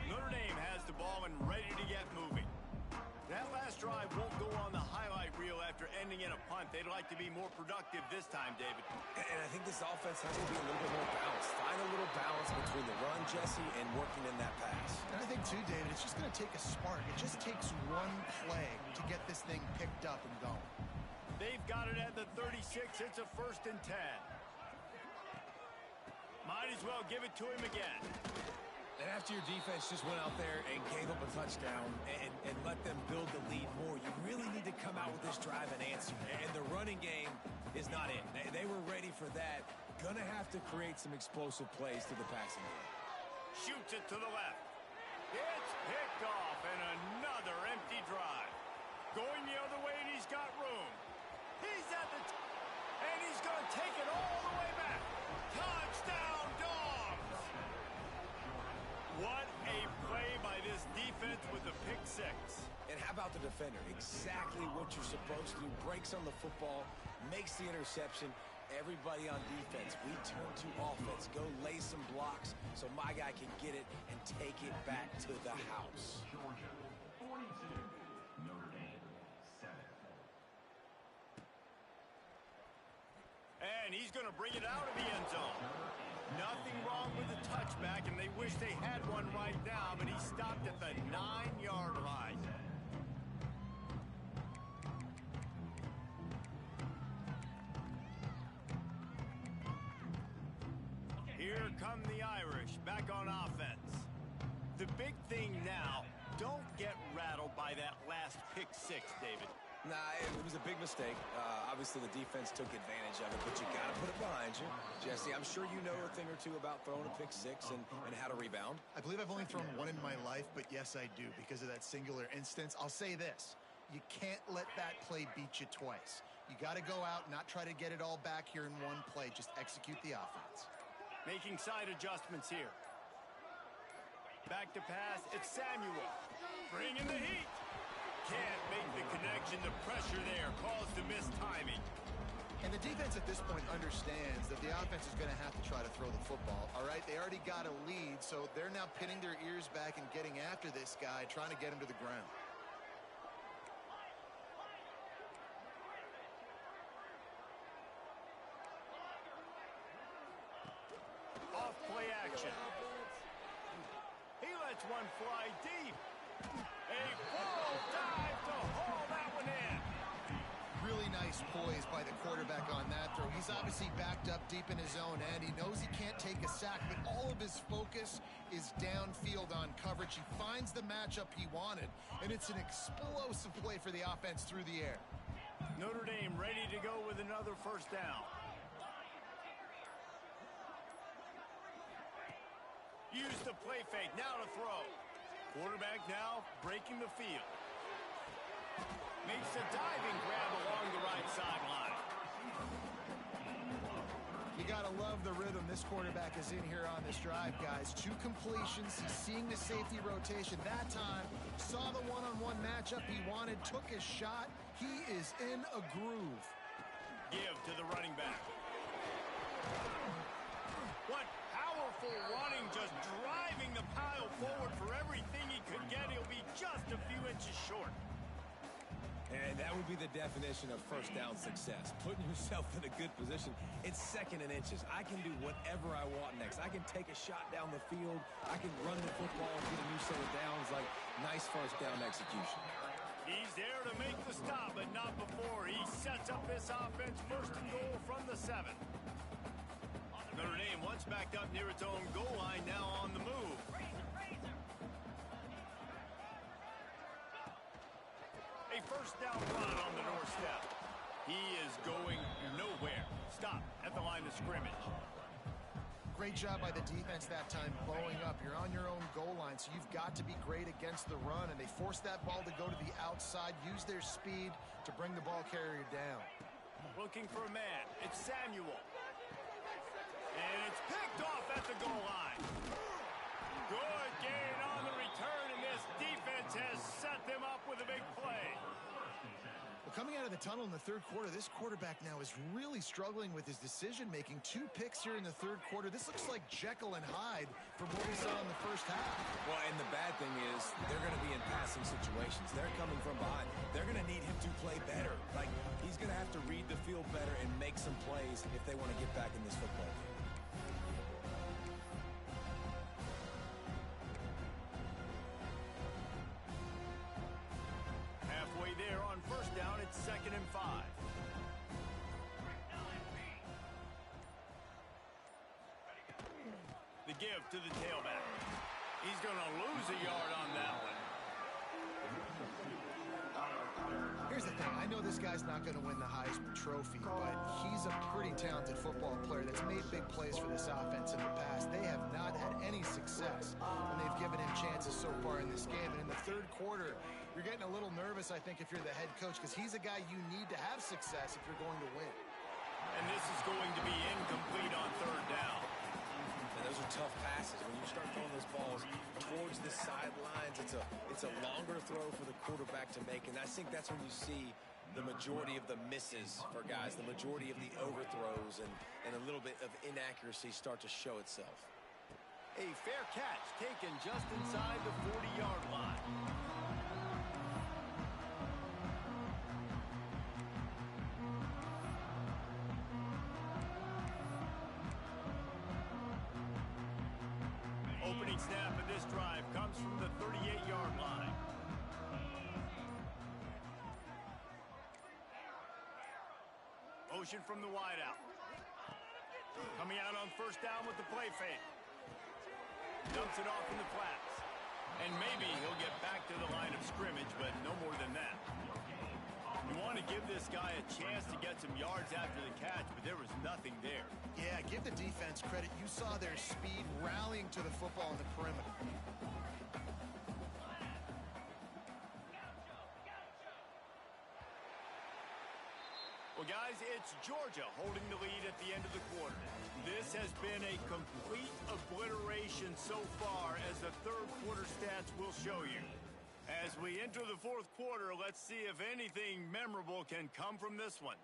Notre Dame has the ball and ready to get moving. That last drive won't go on the highlight reel after ending in a punt. punt. They'd like to be more productive this time, David. And I think this offense has to be a little bit more balanced. Find a little balance between the run, Jesse, and working in that pass. And I think, too, David, it's just going to take a spark. It just takes one play to get this thing picked up and going. They've got it at the 36. It's a 1st and 10. Might as well give it to him again. And after your defense just went out there and gave up a touchdown and let them build the lead more, you really need to come out with this drive and answer. And the running game is not in. They were ready for that. Gonna have to create some explosive plays to the passing game. Shoots it to the left. It's picked off, and another empty drive. Going the other way, and he's got room. He's at the and he's going to take it all the way back. Touchdown, Dogs! What a play by this defense with the pick 6. And how about the defender? Exactly what you're supposed to do. Breaks on the football, makes the interception. Everybody on defense, we turn to offense. Go lay some blocks so my guy can get it and take it back to the house. Georgia 42, Notre Dame 7. And he's going to bring it out of the end zone. Nothing wrong with the touchback, and they wish they had one right now, but he stopped at the 9-yard line. Here come the Irish, back on offense. The big thing now, don't get rattled by that last pick 6, David. Nah, it was a big mistake. Obviously, the defense took advantage of it, but you got to put it behind you. Jesse, I'm sure you know a thing or two about throwing a pick 6 and how to rebound. I believe I've only thrown one in my life, but yes, I do because of that singular instance. I'll say this. You can't let that play beat you twice. You got to go out, not try to get it all back here in one play. Just execute the offense. Making side adjustments here. Back to pass. It's Samuel. Bringing the heat. Can't make the connection. The pressure there caused the missed timing. And the defense at this point understands that the offense is going to have to try to throw the football, all right? They already got a lead, so they're now pinning their ears back and getting after this guy, trying to get him to the ground. Off play action. He lets one fly deep. A full dive to haul that one in. Really nice poise by the quarterback on that throw. He's obviously backed up deep in his own end. He knows he can't take a sack, but all of his focus is downfield on coverage. He finds the matchup he wanted, and it's an explosive play for the offense through the air. Notre Dame ready to go with another 1st down. Use the play fake. Now to throw. Quarterback now breaking the field. Makes a diving grab along the right sideline. You got to love the rhythm this quarterback is in here on this drive, guys. 2 completions. He's seeing the safety rotation. That time, saw the one-on-one matchup he wanted, took his shot. He is in a groove. Give to the running back. What powerful running, just driving the pile forward for everything he could get. He'll be just a few inches short. And that would be the definition of 1st down success. Putting yourself in a good position. It's 2nd and inches. I can do whatever I want next. I can take a shot down the field. I can run the football and get a new set of downs. Like, nice 1st down execution. He's there to make the stop, but not before. He sets up this offense 1st and goal from the 7. Notre Dame once backed up near its own goal line, now on the move. A 1st down run on the doorstep. He is going nowhere. Stop at the line of scrimmage. Great job by the defense that time, blowing up. You're on your own goal line, so you've got to be great against the run, and they forced that ball to go to the outside, use their speed to bring the ball carrier down. Looking for a man. It's Samuel. And it's picked off at the goal line. Good gain on the return, and this defense has set them up with a big play. Well, coming out of the tunnel in the third quarter, this quarterback now is really struggling with his decision-making. 2 picks here in the third quarter. This looks like Jekyll and Hyde from what we saw in the first half. Well, and the bad thing is they're going to be in passing situations. They're coming from behind. They're going to need him to play better. Like, he's going to have to read the field better and make some plays if they want to get back in this football game. There on first down, it's 2nd and 5. The give to the tailback. He's going to lose a yard on that one. Here's the thing. I know this guy's not going to win the Heisman Trophy, but he's a pretty talented football player that's made big plays for this offense in the past. They have not had any success when they've given him chances so far in this game. And in the third quarter, you're getting a little nervous, I think, if you're the head coach, because he's a guy you need to have success if you're going to win. And this is going to be incomplete on third down. And those are tough passes. When you start throwing those balls towards the sidelines, it's a longer throw for the quarterback to make. And I think that's when you see the majority of the misses for guys, the majority of the overthrows and a little bit of inaccuracy start to show itself. A fair catch taken just inside the 40-yard line. Opening snap of this drive comes from the 38-yard line. Motion from the wideout. Coming out on first down with the play fake. Dumps it off in the flats. And maybe he'll get back to the line of scrimmage, but no more than that. You want to give this guy a chance to get some yards after the catch, but there was nothing there. Yeah, give the defense credit. You saw their speed rallying to the football on the perimeter. Well, guys, it's Georgia holding the lead at the end of the quarter. This has been a complete obliteration so far, as the third quarter stats will show you. As we enter the fourth quarter, let's see if anything memorable can come from this one.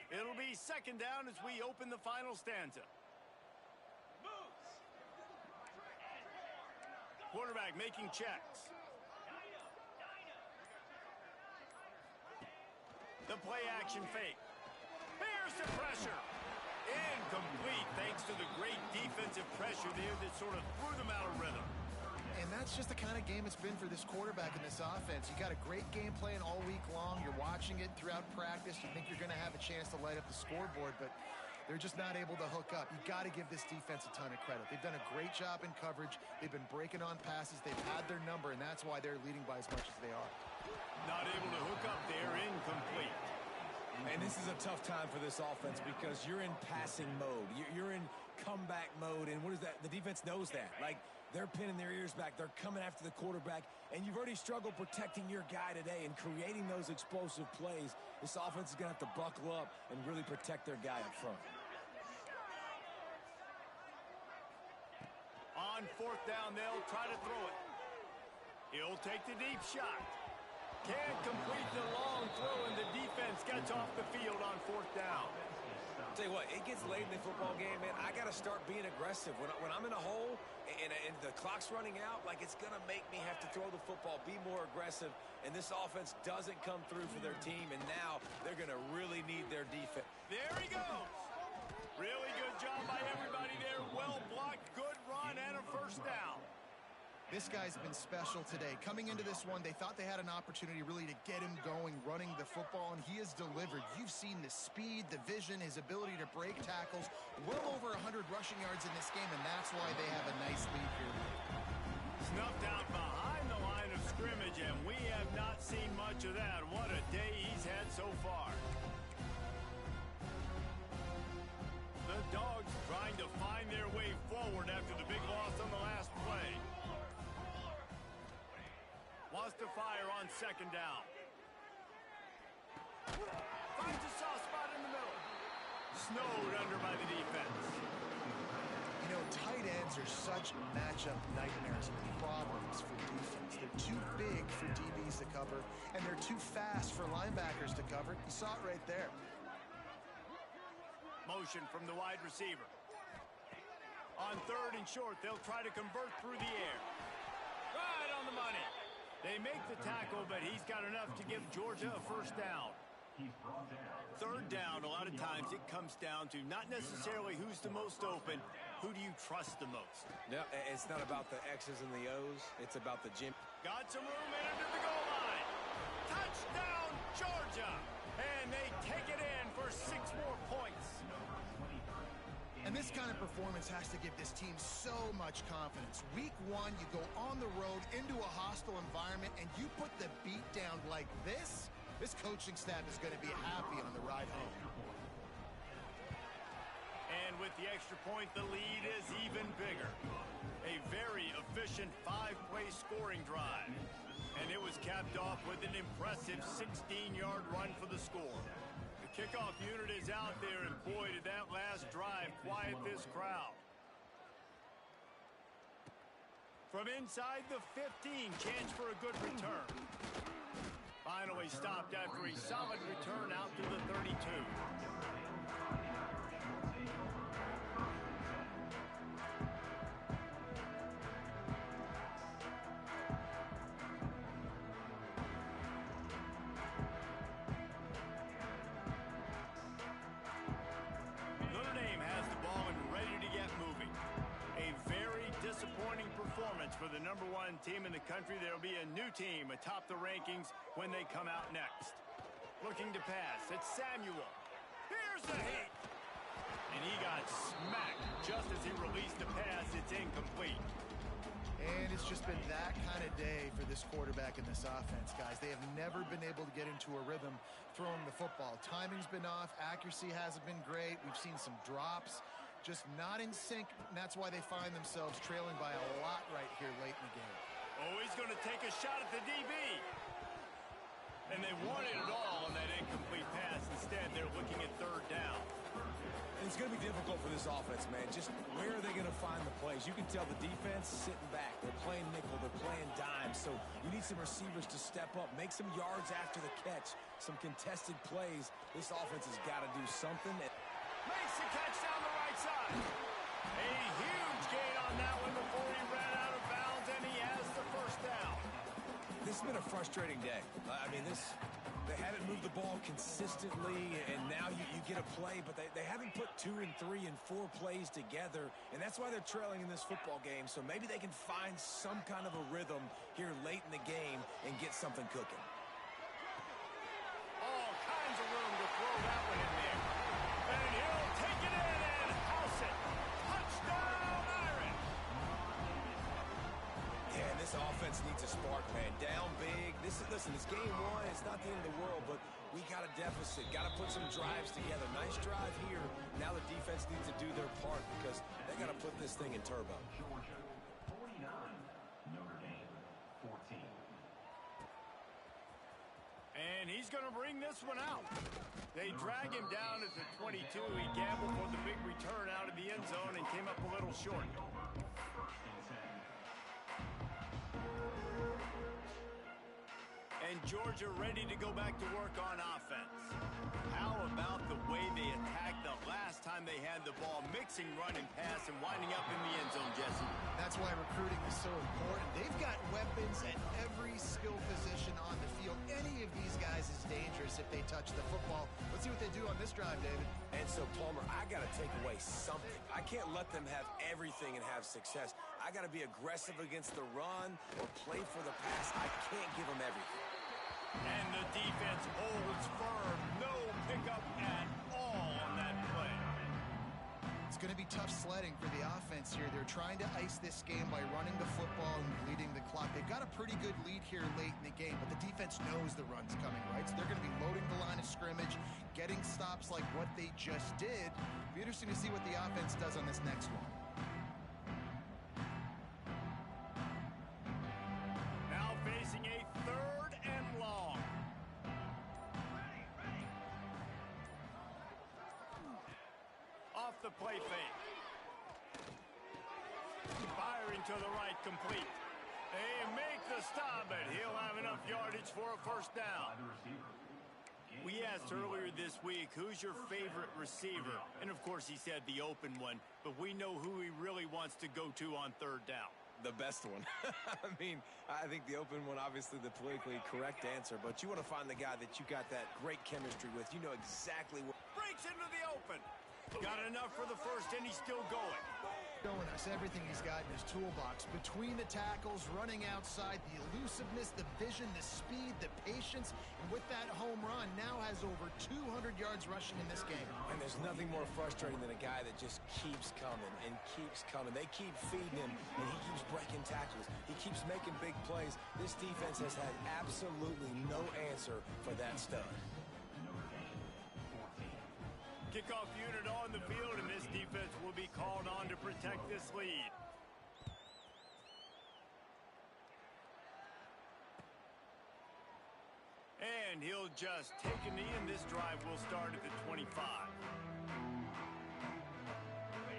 It'll be second down as we open the final stanza. Quarterback making checks. The play action fake. Bears the pressure. Incomplete thanks to the great defensive pressure there that sort of threw them out of rhythm. And that's just the kind of game it's been for this quarterback in this offense. You got a great game plan all week long. You're watching it throughout practice. You think you're going to have a chance to light up the scoreboard, but they're just not able to hook up. You got to give this defense a ton of credit. They've done a great job in coverage. They've been breaking on passes. They've had their number, and that's why they're leading by as much as they are. Not able to hook up there, incomplete. And this is a tough time for this offense because you're in passing mode. You're in comeback mode, and what is that? The defense knows that. Like, they're pinning their ears back. They're coming after the quarterback, and you've already struggled protecting your guy today and creating those explosive plays. This offense is going to have to buckle up and really protect their guy up front. On fourth down, they'll try to throw it. He'll take the deep shot. Can't complete the long throw, and the defense gets off the field on fourth down. Tell you what, it gets late in the football game, man. I got to start being aggressive. When I'm in a hole and the clock's running out, like, it's going to make me have to throw the football, be more aggressive, and this offense doesn't come through for their team, and now they're going to really need their defense. There he goes. Really good job by everybody there. Well blocked, good run, and a first down. This guy's been special today. Coming into this one, they thought they had an opportunity really to get him going, running the football, and he has delivered. You've seen the speed, the vision, his ability to break tackles. Well over 100 rushing yards in this game, and that's why they have a nice lead here. Snuffed out behind the line of scrimmage, and we have not seen much of that. What a day he's had so far. The Dogs trying to find their way forward after the big loss on the last play. Wants to fire on second down. Finds a soft spot in the middle. Snowed under by the defense. You know, tight ends ends are such matchup nightmares and problems for defense. They're too big for DBs to cover, and they're too fast for linebackers to cover. You saw it right there. Motion from the wide receiver. On 3rd and short, they'll try to convert through the air. Right on the money. They make the tackle, but he's got enough to give Georgia a first down. He's brought down. 3rd down, a lot of times it comes down to not necessarily who's the most open, who do you trust the most? No, it's not about the X's and the O's. It's about the gym. Got some room in under the goal line. Touchdown, Georgia! And they take it in for 6 more points. And this kind of performance has to give this team so much confidence. Week 1, you go on the road into a hostile environment, and you put the beat down like this, this coaching staff is going to be happy on the ride home. And with the extra point, the lead is even bigger. A very efficient 5-play scoring drive. And it was capped off with an impressive 16-yard run for the score. The kickoff unit is out there, and boy, did that last drive quiet this crowd. From inside the 15, chance for a good return. Finally stopped after a solid return out to the 32. Notre Dame has the ball and ready to get moving. A very disappointing performance for the #1 team in the country. There'll be a new team atop the rankings when they come out next. Looking to pass. It's Samuel. Here's the hit. And he got smacked just as he released the pass. It's incomplete. And it's just been that kind of day for this quarterback and this offense, guys. They have never been able to get into a rhythm throwing the football. Timing's been off. Accuracy hasn't been great. We've seen some drops. Just not in sync, and that's why they find themselves trailing by a lot right here late in the game. Oh, he's going to take a shot at the DB. And they wanted it all on that incomplete pass. Instead, they're looking at 3rd down. And it's going to be difficult for this offense, man. Just where are they going to find the plays? You can tell the defense sitting back. They're playing nickel. They're playing dime. So you need some receivers to step up, make some yards after the catch, some contested plays. This offense has got to do something. Makes the catch down the right side. A huge gain on that one before he ran out of bounds, and he has the first down. This has been a frustrating day. I mean, they haven't moved the ball consistently, and now you get a play, but they haven't put 2 and 3 and 4 plays together, and that's why they're trailing in this football game. So maybe they can find some kind of a rhythm here late in the game and get something cooking. All kinds of room to throw that one in there. And he'll take it in and house it. Touchdown, Irish. Yeah, and this offense needs a spark, man. Down big. Listen, it's game 1. It's not the end of the world, but we got a deficit. Got to put some drives together. Nice drive here. Now the defense needs to do their part because they got to put this thing in turbo. Georgia 49, Notre Dame 14. And he's going to bring this one out. They drag him down at the 22. He gambled for the big return out of the end zone and came up a little short. And Georgia ready to go back to work on offense. How about the way they attacked the last time they had the ball, mixing run and pass and winding up in the end zone, Jesse? That's why recruiting is so important. They've got weapons at every skill position on the field. Any of these guys is dangerous if they touch the football. Let's see what they do on this drive, David. And so, Palmer, I got to take away something. I can't let them have everything and have success. I got to be aggressive against the run or play for the pass. I can't give them everything. And the defense holds firm. No pickup at all on that play. It's going to be tough sledding for the offense here. They're trying to ice this game by running the football and bleeding the clock. They've got a pretty good lead here late in the game, but the defense knows the run's coming, right? So they're going to be loading the line of scrimmage, getting stops like what they just did. It'll be interesting to see what the offense does on this next one. Now facing a 3rd and long. Off the play fake. to the right, complete. They make the stop, but he'll have enough yardage for a first down. We asked earlier this week, who's your favorite receiver? And, of course, he said the open one, but we know who he really wants to go to on third down. The best one. I mean, I think the open one, obviously the politically correct answer, but you want to find the guy that you got that great chemistry with. You know exactly what. Breaks into the open. Got enough for the first, and he's still going. Showing us everything he's got in his toolbox. Between the tackles, running outside, the elusiveness, the vision, the speed, the patience. And with that home run, now has over 200 yards rushing in this game. And there's nothing more frustrating than a guy that just keeps coming and keeps coming. They keep feeding him, and he keeps breaking tackles. He keeps making big plays. This defense has had absolutely no answer for that stud. Kickoff unit on the field, and this defense will be called on to protect this lead. And he'll just take a knee, and this drive will start at the 25.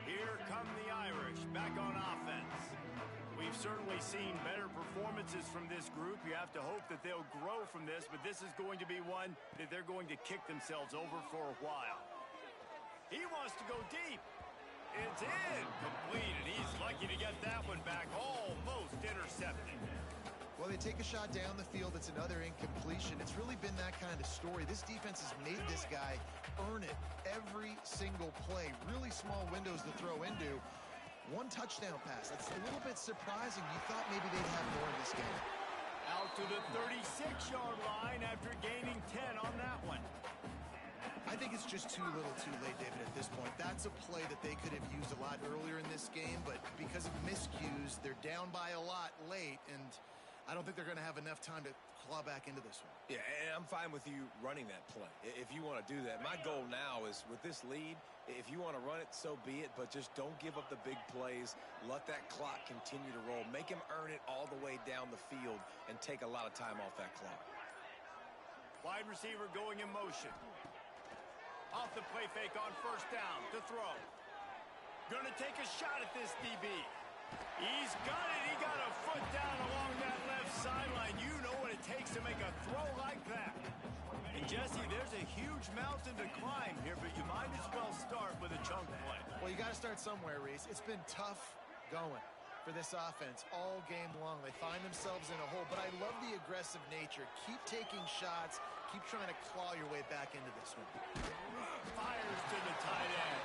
Here come the Irish, back on offense. We've certainly seen better performances from this group. You have to hope that they'll grow from this, but this is going to be one that they're going to kick themselves over for a while. He wants to go deep. It's in. Complete, and he's lucky to get that one back. Almost intercepted. Well, they take a shot down the field. It's another incompletion. It's really been that kind of story. This defense has made this guy earn it every single play. Really small windows to throw into. One touchdown pass. That's a little bit surprising. You thought maybe they'd have more in this game. Out to the 36-yard line after gaining 10 on that one. I think it's just too little too late, David, at this point. That's a play that they could have used a lot earlier in this game, but because of miscues, they're down by a lot late, and I don't think they're going to have enough time to claw back into this one. Yeah, and I'm fine with you running that play if you want to do that. My goal now is with this lead, if you want to run it, so be it, but just don't give up the big plays. Let that clock continue to roll. Make him earn it all the way down the field and take a lot of time off that clock. Wide receiver going in motion. Off the play fake on first down to throw. Gonna take a shot at this DB. He's got it. He got a foot down along that left sideline. You know what it takes to make a throw like that. And Jesse, there's a huge mountain to climb here, but you might as well start with a chunk play. Well, you got to start somewhere, Reese. It's been tough going for this offense all game long. They find themselves in a hole, but I love the aggressive nature. Keep taking shots. Keep trying to claw your way back into this one. Fires to the tight end.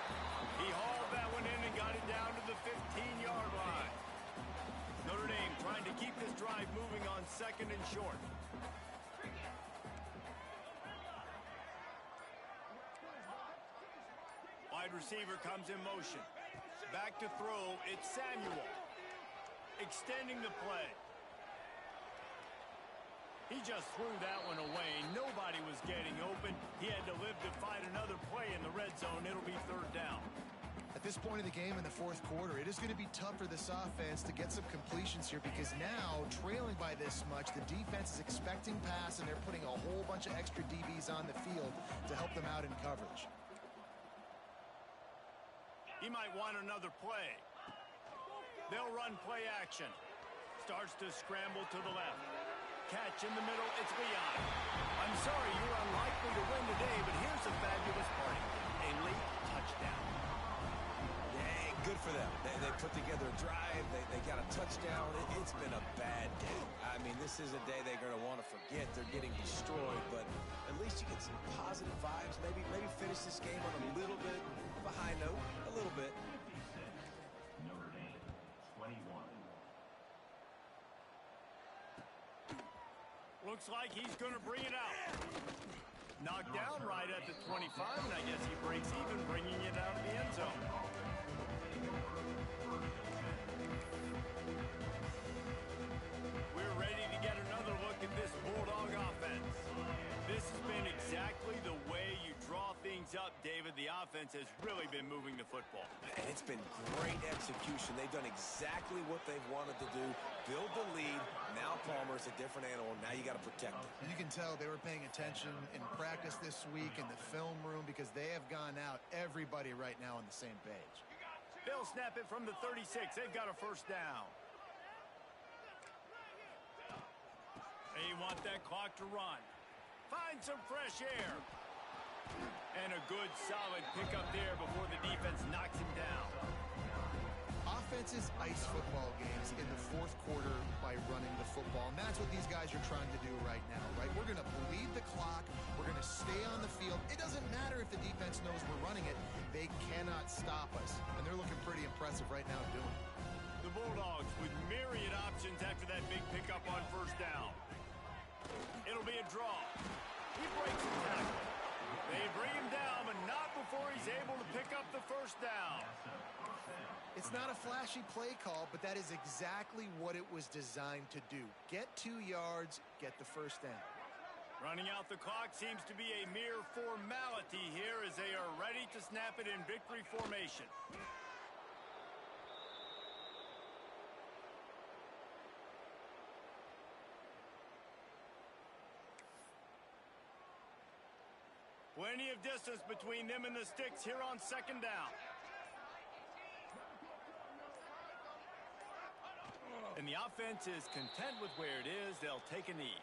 He hauled that one in and got it down to the 15-yard line. Notre Dame trying to keep this drive moving on second and short. Wide receiver comes in motion. Back to throw. It's Samuel. Extending the play. He just threw that one away. Nobody was getting open. He had to live to fight another play in the red zone. It'll be third down. At this point of the game in the fourth quarter, it is going to be tough for this offense to get some completions here because now, trailing by this much, the defense is expecting pass, and they're putting a whole bunch of extra DBs on the field to help them out in coverage. He might want another play. They'll run play action. Starts to scramble to the left. Catch in the middle, it's Leon. I'm sorry, you're unlikely to win today, but here's a fabulous party. A late touchdown. Yeah, good for them. They put together a drive. They got a touchdown. It's been a bad day. I mean, this is a day they're going to want to forget. They're getting destroyed, but at least you get some positive vibes. Maybe finish this game on a little bit of a high note. A little bit. Notre Dame, 21. Looks like he's going to bring it out. Knocked down right at the 25, and I guess he breaks even, bringing it out of the end zone. We're ready to get another look at this Bulldog offense. This has been exactly the way you draw things up, David. The offense has really been moving the football. And it's been great execution. They've done exactly what they've wanted to do. Build the lead. Now Palmer's a different animal. Now you got to protect him. You can tell they were paying attention in practice this week in the film room because they have gone out, everybody right now on the same page. They'll snap it from the 36. They've got a first down. They want that clock to run. Find some fresh air. And a good, solid pickup there before the defense knocks him down. Offenses ice football games in the fourth quarter by running the football, and that's what these guys are trying to do right now, right? We're going to bleed the clock. We're going to stay on the field. It doesn't matter if the defense knows we're running it. They cannot stop us, and they're looking pretty impressive right now doing it. The Bulldogs with myriad options after that big pickup on first down. It'll be a draw. He breaks the tackle. They bring him down, but not before he's able to pick up the first down. It's not a flashy play call, but that is exactly what it was designed to do. Get 2 yards, get the first down. Running out the clock seems to be a mere formality here as they are ready to snap it in victory formation. Plenty of distance between them and the sticks here on second down. And the offense is content with where it is. They'll take a knee.